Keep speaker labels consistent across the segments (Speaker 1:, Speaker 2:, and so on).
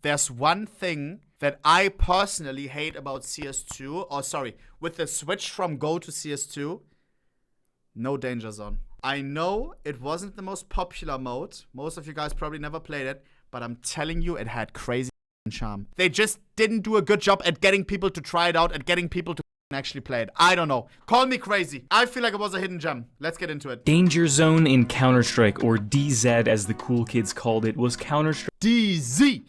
Speaker 1: there's one thing that I personally hate about CS2, or sorry, with the switch from Go to CS2, no danger zone. I know it wasn't the most popular mode. Most of you guys probably never played it, but I'm telling you, it had crazy charm. They just didn't do a good job at getting people to try it out, at getting people to actually play it. I don't know. Call me crazy. I feel like it was a hidden gem. Let's get into it.
Speaker 2: Danger Zone in Counter-Strike, or DZ as the cool kids called it, was Counter-Strike's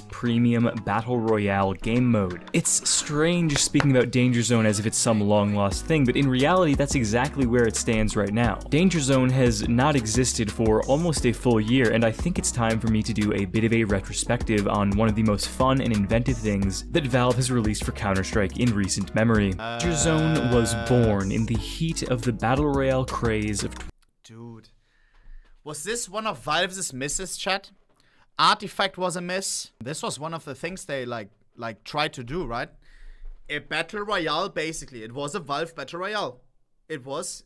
Speaker 2: premium battle royale game mode. It's strange speaking about Danger Zone as if it's some long-lost thing, but in reality, that's exactly where it stands right now. Danger Zone has not existed for almost a full year, and I think it's time for me to do a bit of a retrospective on one of the most fun and inventive things that Valve has released for Counter-Strike in recent memory. Danger Zone was born in the heat of the battle royale craze of...
Speaker 1: Dude. Was this one of Valve's misses, chat? Artifact was a miss. This was one of the things they like tried to do, right? A battle royale, basically. It was a Valve battle royale. It was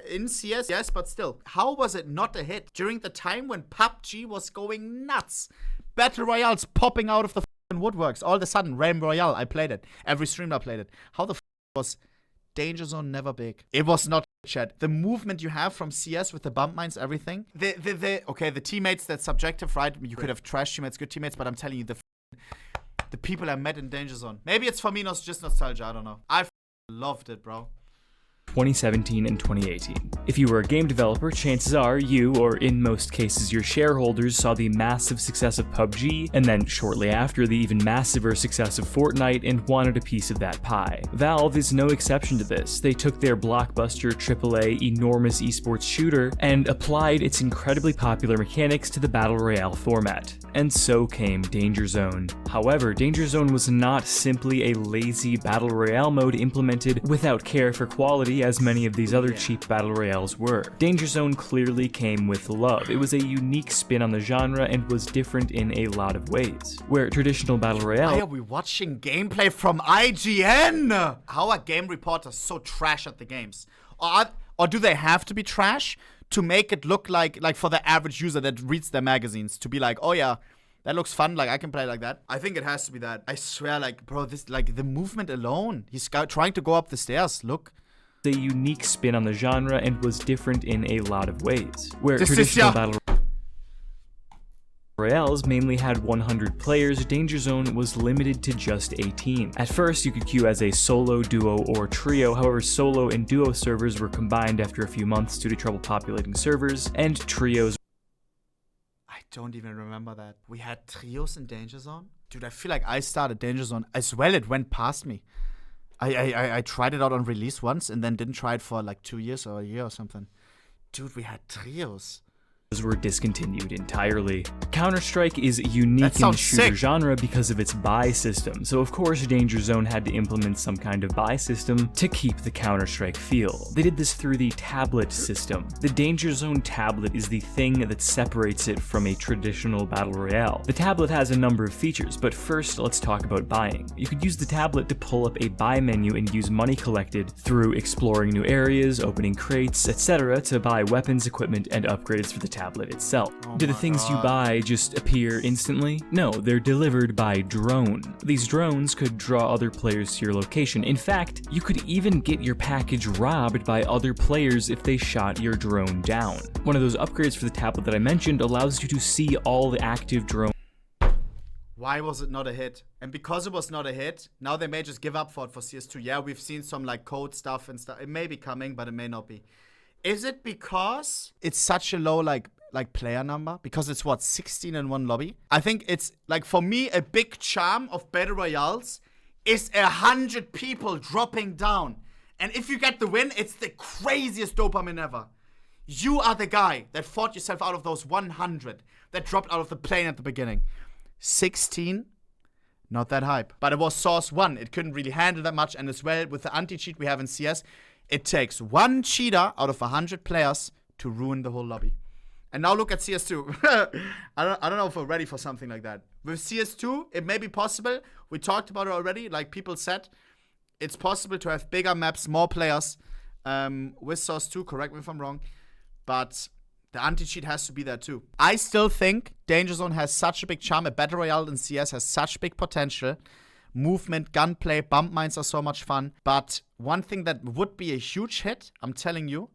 Speaker 1: in CS, yes, but still. How was it not a hit during the time when PUBG was going nuts? Battle royales popping out of the woodworks. All of a sudden, Realm Royale, I played it. Every streamer played it. How the was Danger Zone never big? It was not. Chat. The movement you have from CS with the bump mines, everything. Okay, the teammates, that's subjective, right? You could have trash teammates, good teammates, but I'm telling you, the people I met in Danger Zone. Maybe it's for me, just nostalgia, I don't know. I loved it, bro.
Speaker 2: 2017 and 2018. If you were a game developer, chances are you, or in most cases your shareholders, saw the massive success of PUBG, and then shortly after the even massiver success of Fortnite, and wanted a piece of that pie. Valve is no exception to this. They took their blockbuster AAA enormous esports shooter and applied its incredibly popular mechanics to the Battle Royale format. And so came Danger Zone. However, Danger Zone was not simply a lazy Battle Royale mode implemented without care for quality as many of these other cheap battle royales were. Danger Zone clearly came with love. It was a unique spin on the genre and was different in a lot of ways. Where traditional battle royale...
Speaker 1: Why are we watching gameplay from IGN? How are game reporters so trash at the games? Or do they have to be trash to make it look like for the average user that reads their magazines to be like, oh yeah, that looks fun, like I can play like that? I think it has to be that. I swear, like, bro, this, like, the movement alone. He's trying to go up the stairs, look.
Speaker 2: A unique spin on the genre and was different in a lot of ways. Where traditional battle royales mainly had 100 players, Danger Zone was limited to just 18. At first, you could queue as a solo, duo, or trio. However, solo and duo servers were combined after a few months due to trouble populating servers, and trios...
Speaker 1: I don't even remember that. We had trios in Danger Zone? Dude, I feel like I started Danger Zone as well. It went past me. I tried it out on release once and then didn't try it for like 2 years or a year or something. Dude, we had trios.
Speaker 2: Were discontinued entirely. Counter-Strike is unique in the shooter genre because of its buy system, so of course Danger Zone had to implement some kind of buy system to keep the Counter-Strike feel. They did this through the tablet system. The Danger Zone tablet is the thing that separates it from a traditional battle royale. The tablet has a number of features, but first let's talk about buying. You could use the tablet to pull up a buy menu and use money collected through exploring new areas, opening crates, etc. to buy weapons, equipment, and upgrades for the tablet itself. Do the things you buy just appear instantly? No, they're delivered by drone. These drones could draw other players to your location. In fact, you could even get your package robbed by other players if they shot your drone down. One of those upgrades for the tablet that I mentioned allows you to see all the active drones.
Speaker 1: Why was it not a hit? And because it was not a hit, now they may just give up for it for CS2. Yeah, we've seen some like code stuff and stuff. It may be coming, but it may not be. Is it because it's such a low like player number? Because it's what, 16 in one lobby? I think it's like, for me, a big charm of battle royales is 100 people dropping down. And if you get the win, it's the craziest dopamine ever. You are the guy that fought yourself out of those 100 that dropped out of the plane at the beginning. 16, not that hype. But it was Source 1. It couldn't really handle that much. And as well, with the anti-cheat we have in CS, it takes one cheater out of 100 players to ruin the whole lobby. And now look at CS2. I don't know if we're ready for something like that. With CS2, it may be possible. We talked about it already. Like people said, it's possible to have bigger maps, more players. With Source 2, correct me if I'm wrong. But The anti-cheat has to be there too. I still think Danger Zone has such a big charm. A Battle Royale in CS has such big potential. Movement, gunplay, bump mines are so much fun. But one thing that would be a huge hit, I'm telling you,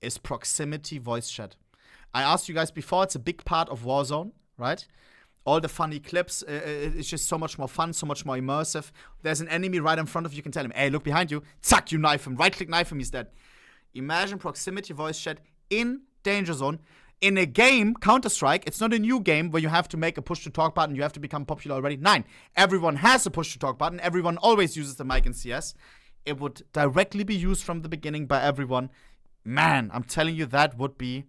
Speaker 1: is proximity voice chat. I asked you guys before, it's a big part of Warzone, right? All the funny clips, it's just so much more fun, so much more immersive. There's an enemy right in front of you, you can tell him, hey, look behind you. Zack, you knife him. Right-click, knife him, he's dead. Imagine proximity voice chat in Danger Zone. In a game, Counter-Strike, it's not a new game where you have to make a push-to-talk button, you have to become popular already. Nine, everyone has a push-to-talk button, everyone always uses the mic in CS. It would directly be used from the beginning by everyone. Man, I'm telling you, that would be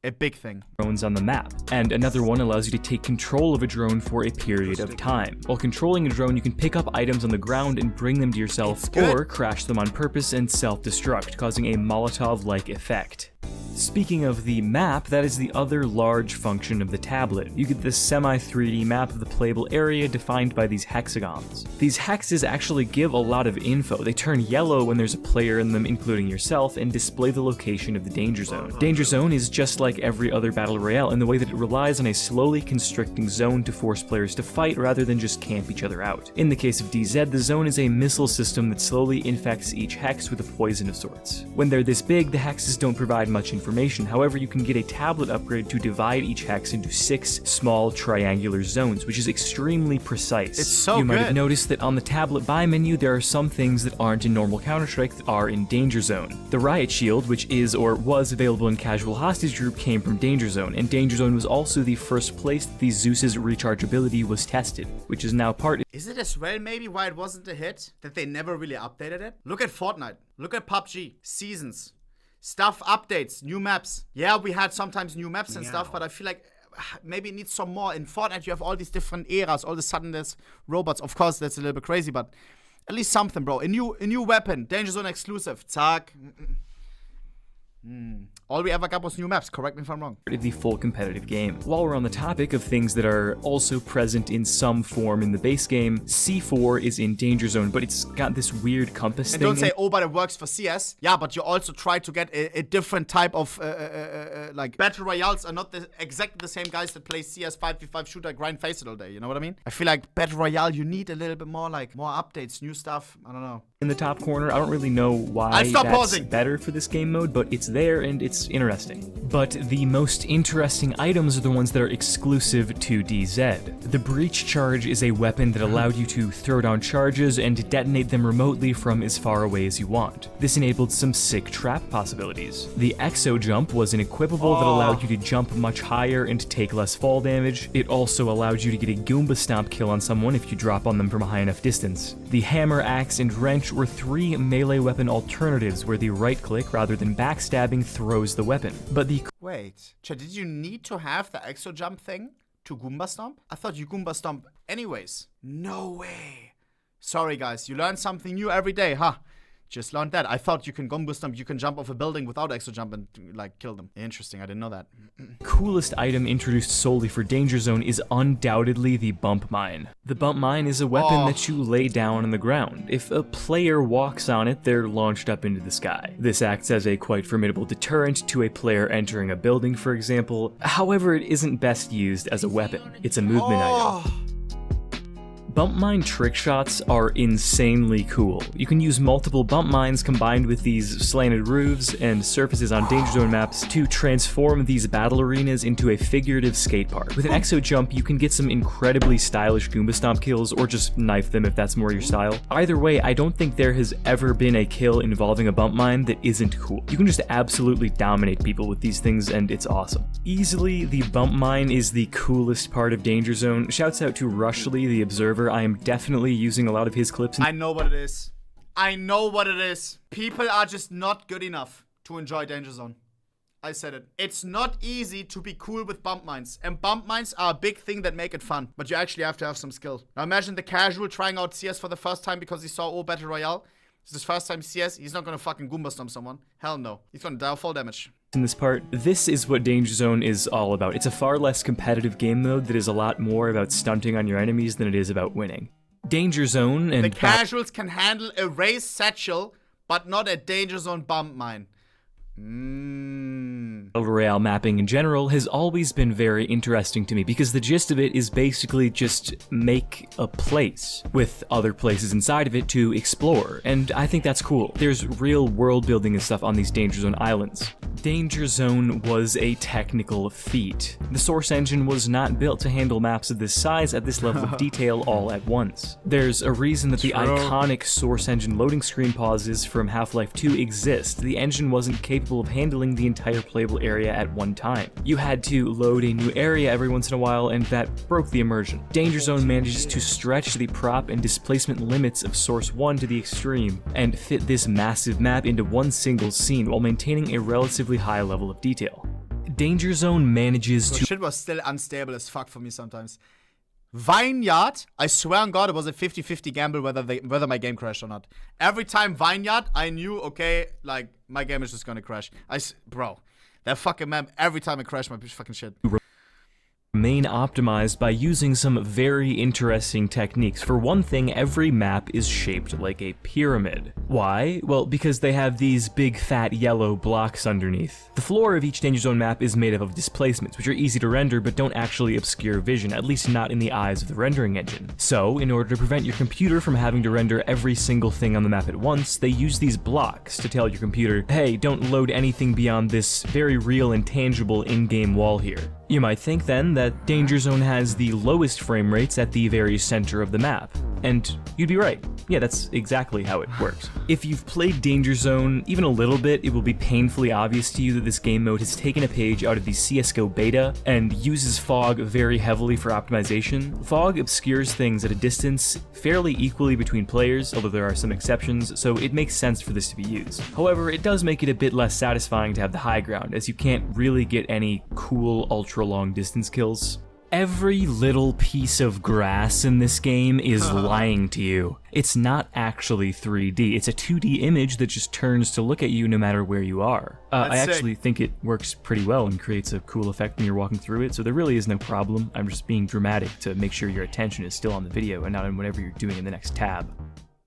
Speaker 1: a big thing.
Speaker 2: Drones on the map, and another one allows you to take control of a drone for a period of time. While controlling a drone, you can pick up items on the ground and bring them to yourself, or crash them on purpose and self-destruct, causing a Molotov-like effect. Speaking of the map, that is the other large function of the tablet. You get this semi-3D map of the playable area defined by these hexagons. These hexes actually give a lot of info. They turn yellow when there's a player in them, including yourself, and display the location of the danger zone. Danger zone is just like every other battle royale in the way that it relies on a slowly constricting zone to force players to fight rather than just camp each other out. In the case of DZ, the zone is a missile system that slowly infects each hex with a poison of sorts. When they're this big, the hexes don't provide much information. However, you can get a tablet upgrade to divide each hex into 6 small triangular zones, which is extremely precise.
Speaker 1: It's so
Speaker 2: You might have noticed that on the tablet buy menu, there are some things that aren't in normal Counter-Strike that are in Danger Zone. The Riot Shield, which is or was available in Casual Hostage Group, came from Danger Zone, and Danger Zone was also the first place that the Zeus's rechargeability was tested, which is now part.
Speaker 1: Is it as well maybe why it wasn't a hit? That they never really updated it? Look at Fortnite. Look at PUBG. Seasons. Stuff, updates, new maps. Yeah, we had sometimes new maps and stuff, but I feel like maybe it needs some more. In Fortnite, you have all these different eras. All of a sudden, there's robots. Of course, that's a little bit crazy, but at least something, bro. A new weapon. Danger Zone exclusive. Zack. All we ever got was new maps, correct me if I'm wrong.
Speaker 2: The full competitive game. While we're on the topic of things that are also present in some form in the base game, C4 is in Danger Zone, but it's got this weird compass thing.
Speaker 1: And don't say, oh, but it works for CS. Yeah, but you also try to get a different type of, like, Battle Royales are not exactly the same guys that play CS 5v5 shooter, grind, face it all day, you know what I mean? I feel like Battle Royale, you need a little bit more, like, more updates, new stuff, I don't know.
Speaker 2: In the top corner, I don't really know why that's better for this game mode, but it's there and it's interesting. But the most interesting items are the ones that are exclusive to DZ. The Breach Charge is a weapon that allowed you to throw down charges and detonate them remotely from as far away as you want. This enabled some sick trap possibilities. The Exo Jump was an equipable that allowed you to jump much higher and take less fall damage. It also allowed you to get a Goomba Stomp kill on someone if you drop on them from a high enough distance. The Hammer, Axe, and Wrench were 3 melee weapon alternatives where the right-click rather than backstabbing throws the weapon. But the
Speaker 1: Wait, did you need to have the Exo Jump thing to Goomba Stomp? I thought you Goomba Stomp anyways. No way. Sorry guys, you learn something new every day, huh? Just learned that. I thought you can Goomba Stomp, you can jump off a building without Exo Jump and, like, kill them. Interesting, I didn't know that.
Speaker 2: coolest item introduced solely for Danger Zone is undoubtedly the Bump Mine. The Bump Mine is a weapon that you lay down on the ground. If a player walks on it, they're launched up into the sky. This acts as a quite formidable deterrent to a player entering a building, for example. However, it isn't best used as a weapon. It's a movement item. Bump mine trick shots are insanely cool. You can use multiple bump mines combined with these slanted roofs and surfaces on Danger Zone maps to transform these battle arenas into a figurative skate park. With an Exo Jump, you can get some incredibly stylish Goomba Stomp kills or just knife them if that's more your style. Either way, I don't think there has ever been a kill involving a bump mine that isn't cool. You can just absolutely dominate people with these things and it's awesome. Easily, the bump mine is the coolest part of Danger Zone. Shouts out to Rushley, the Observer. I am definitely using a lot of his clips.
Speaker 1: I know what it is. I know what it is. People are just not good enough to enjoy Danger Zone. I said it. It's not easy to be cool with bump mines. And bump mines are a big thing that make it fun. But you actually have to have some skill. Now imagine the casual trying out CS for the first time because he saw, oh, Battle Royale. It's his first time CS. He's not gonna fucking Goomba Stomp someone. Hell no. He's gonna die of fall damage.
Speaker 2: In this part, this is what Danger Zone is all about. It's a far less competitive game mode that is a lot more about stunting on your enemies than it is about winning. Danger Zone and
Speaker 1: the casuals can handle a raised satchel, but not a Danger Zone bump mine.
Speaker 2: Battle Royale mapping in general has always been very interesting to me because the gist of it is basically just make a place with other places inside of it to explore, and I think that's cool. There's real world building and stuff on these Danger Zone islands. Danger Zone was a technical feat. The Source engine was not built to handle maps of this size at this level of detail all at once. There's a reason that the iconic Source engine loading screen pauses from Half-Life 2 exist. The engine wasn't capable of handling the entire playable area at one time. You had to load a new area every once in a while, and that broke the immersion. Danger Zone manages to stretch the prop and displacement limits of Source 1 to the extreme, and fit this massive map into one single scene while maintaining a relatively high level of detail. Danger Zone manages to—
Speaker 1: Shit was still unstable as fuck for me sometimes. Vineyard, I swear on God, it was a 50-50 gamble whether my game crashed or not. Every time Vineyard, I knew, okay, like, my game is just gonna crash. Bro, that fucking map, every time it crashed, my fucking shit.
Speaker 2: Remain optimized by using some very interesting techniques. For one thing, every map is shaped like a pyramid. Why? Well, because they have these big fat yellow blocks underneath. The floor of each Danger Zone map is made up of displacements, which are easy to render but don't actually obscure vision, at least not in the eyes of the rendering engine. So, in order to prevent your computer from having to render every single thing on the map at once, they use these blocks to tell your computer, hey, don't load anything beyond this very real and tangible in-game wall here. You might think then that Danger Zone has the lowest frame rates at the very center of the map. And you'd be right. Yeah, that's exactly how it works. If you've played Danger Zone even a little bit, it will be painfully obvious to you that this game mode has taken a page out of the CSGO beta and uses fog very heavily for optimization. Fog obscures things at a distance fairly equally between players, although there are some exceptions, so it makes sense for this to be used. However, it does make it a bit less satisfying to have the high ground, as you can't really get any cool ultra-long distance kills. Every little piece of grass in this game is lying to you. It's not actually 3D, it's a 2D image that just turns to look at you no matter where you are. I actually think it works pretty well and creates a cool effect when you're walking through it, so there really is no problem. I'm just being dramatic to make sure your attention is still on the video and not on whatever you're doing in the next tab.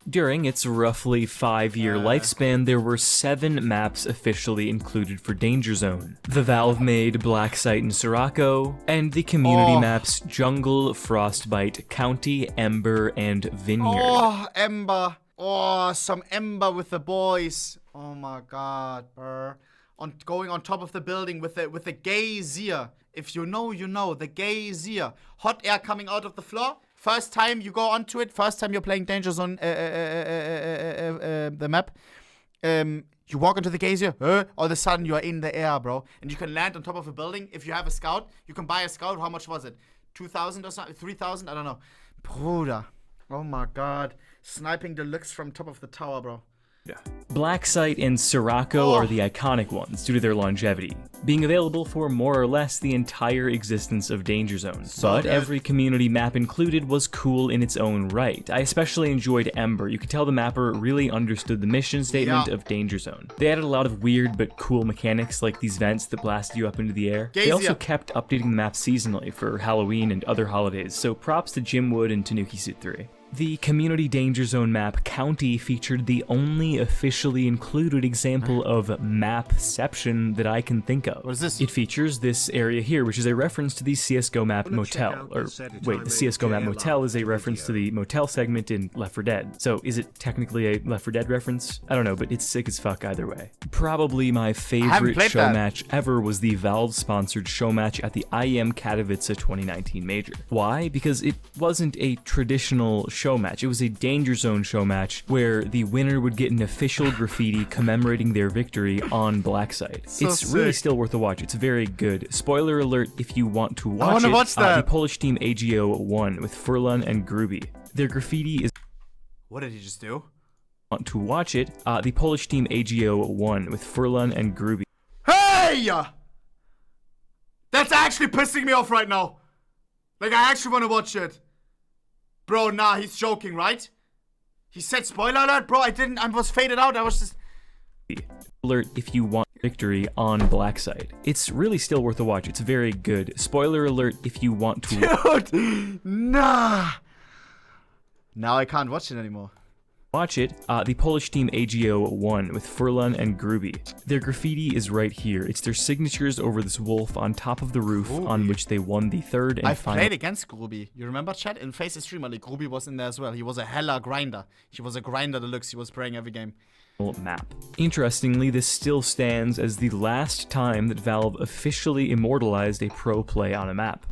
Speaker 2: During its roughly 5-year lifespan, there were 7 maps officially included for Danger Zone. The Valve-made Black Site and Sirocco, and the community maps Jungle, Frostbite, County, Ember, and Vineyard.
Speaker 1: Oh, Ember. Oh, some Ember with the boys. Oh my God, bro. Going on top of the building with the gazier. If you know, you know. The gazier. Hot air coming out of the floor. First time you go onto it, first time you're playing Danger Zone, the map, you walk into the gazier, all of a sudden you are in the air, bro. And you can land on top of a building. If you have a scout, you can buy a scout. How much was it? 2,000 or something? 3,000? I don't know. Bruder. Oh my God. Sniping the looks from top of the tower, bro. Yeah.
Speaker 2: Black Site and Sirocco are the iconic ones due to their longevity, being available for more or less the entire existence of Danger Zone. But every community map included was cool in its own right. I especially enjoyed Ember. You could tell the mapper really understood the mission statement of Danger Zone. They added a lot of weird but cool mechanics like these vents that blast you up into the air. They also kept updating the map seasonally for Halloween and other holidays, so props to Jim Wood and Tanuki Suit 3. The community Danger Zone map County featured the only officially included example of mapception that I can think of.
Speaker 1: What is this?
Speaker 2: It features this area here, which is a reference to the CSGO map Motel. Or wait, the CSGO map Motel is a reference to the Motel segment in Left 4 Dead. So is it technically a Left 4 Dead reference? I don't know, but it's sick as fuck either way. Probably my favorite show match ever was the Valve-sponsored show match at the IEM Katowice 2019 Major. Why? Because it wasn't a traditional show match. It was a Danger Zone show match where the winner would get an official graffiti commemorating their victory on Black Site. It's really still worth a watch. It's very good. Spoiler alert if you want to watch it.
Speaker 1: Watch that.
Speaker 2: The Polish team AGO won with Furlan and Gruby. Their graffiti is...
Speaker 1: What did he just do?
Speaker 2: Want to watch it? The Polish team AGO won with Furlan and Gruby.
Speaker 1: Hey! That's actually pissing me off right now. Like, I actually want to watch it. Bro, nah, he's joking, right? He said spoiler alert, bro. I was faded out. I was just...
Speaker 2: Alert if you want victory on Black Site. It's really still worth a watch. It's very good. Spoiler alert if you want to...
Speaker 1: Dude, nah. Now I can't watch it anymore.
Speaker 2: watch it, the Polish team AGO won with Furlan and Gruby. Their graffiti is right here. It's their signatures over this wolf on top of the roof on which they won the third and final.
Speaker 1: I played against Gruby. You remember, chat? In Face's streamer league, Gruby was in there as well. He was a hella grinder. He was a grinder deluxe. He was playing every game.
Speaker 2: Map. Interestingly, this still stands as the last time that Valve officially immortalized a pro play on a map.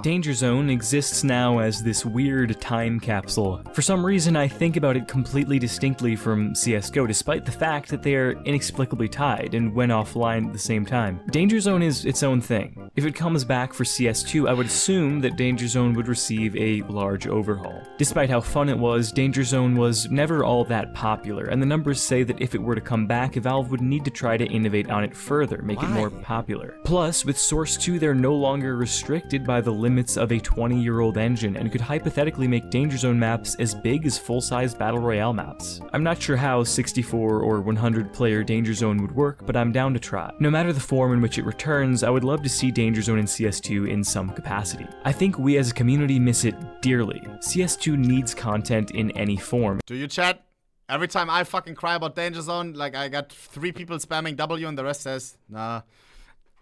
Speaker 2: Danger Zone exists now as this weird time capsule. For some reason, I think about it completely distinctly from CSGO, despite the fact that they are inexplicably tied and went offline at the same time. Danger Zone is its own thing. If it comes back for CS2, I would assume that Danger Zone would receive a large overhaul. Despite how fun it was, Danger Zone was never all that popular, and the numbers say that if it were to come back, Valve would need to try to innovate on it further, make it more popular. Plus, with Source 2, they're no longer restricted by the limits of a 20-year-old engine and could hypothetically make Danger Zone maps as big as full-sized Battle Royale maps. I'm not sure how 64 or 100 player Danger Zone would work, but I'm down to try. No matter the form in which it returns, I would love to see Danger Zone in CS2 in some capacity. I think we as a community miss it dearly. CS2 needs content in any form.
Speaker 1: Do you, chat? Every time I fucking cry about Danger Zone, like I got 3 people spamming W and the rest says, nah,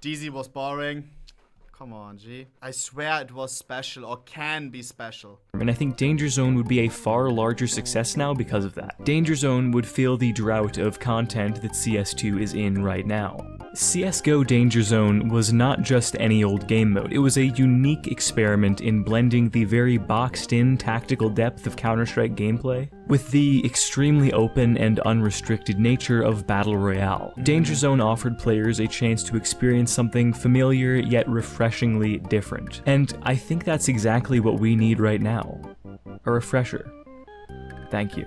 Speaker 1: DZ was boring. Come on, G. I swear it was special or can be special.
Speaker 2: And I think Danger Zone would be a far larger success now because of that. Danger Zone would fill the drought of content that CS2 is in right now. CSGO Danger Zone was not just any old game mode, it was a unique experiment in blending the very boxed-in tactical depth of Counter-Strike gameplay with the extremely open and unrestricted nature of Battle Royale. Danger Zone offered players a chance to experience something familiar yet refreshingly different. And I think that's exactly what we need right now. A refresher. Thank you.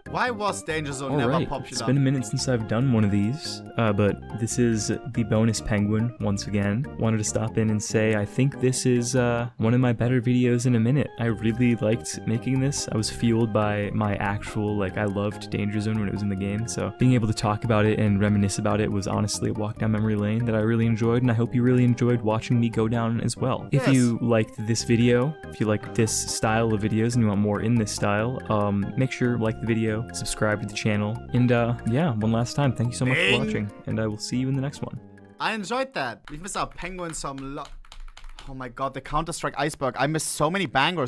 Speaker 1: Why was Danger Zone never popular?
Speaker 2: It's been a minute since I've done one of these, but this is the bonus penguin once again. Wanted to stop in and say I think this is one of my better videos in a minute. I really liked making this. I was fueled by my actual, I loved Danger Zone when it was in the game, so being able to talk about it and reminisce about it was honestly a walk down memory lane that I really enjoyed, and I hope you really enjoyed watching me go down as well. If you liked this video, if you like this style of videos and you want more in this style, make sure to like the video, subscribe to the channel, and yeah, one last time, thank you so much for watching, and I will see you in the next one.
Speaker 1: I enjoyed that. We missed our penguin some Oh my god, the Counter-Strike iceberg. I missed so many bangers.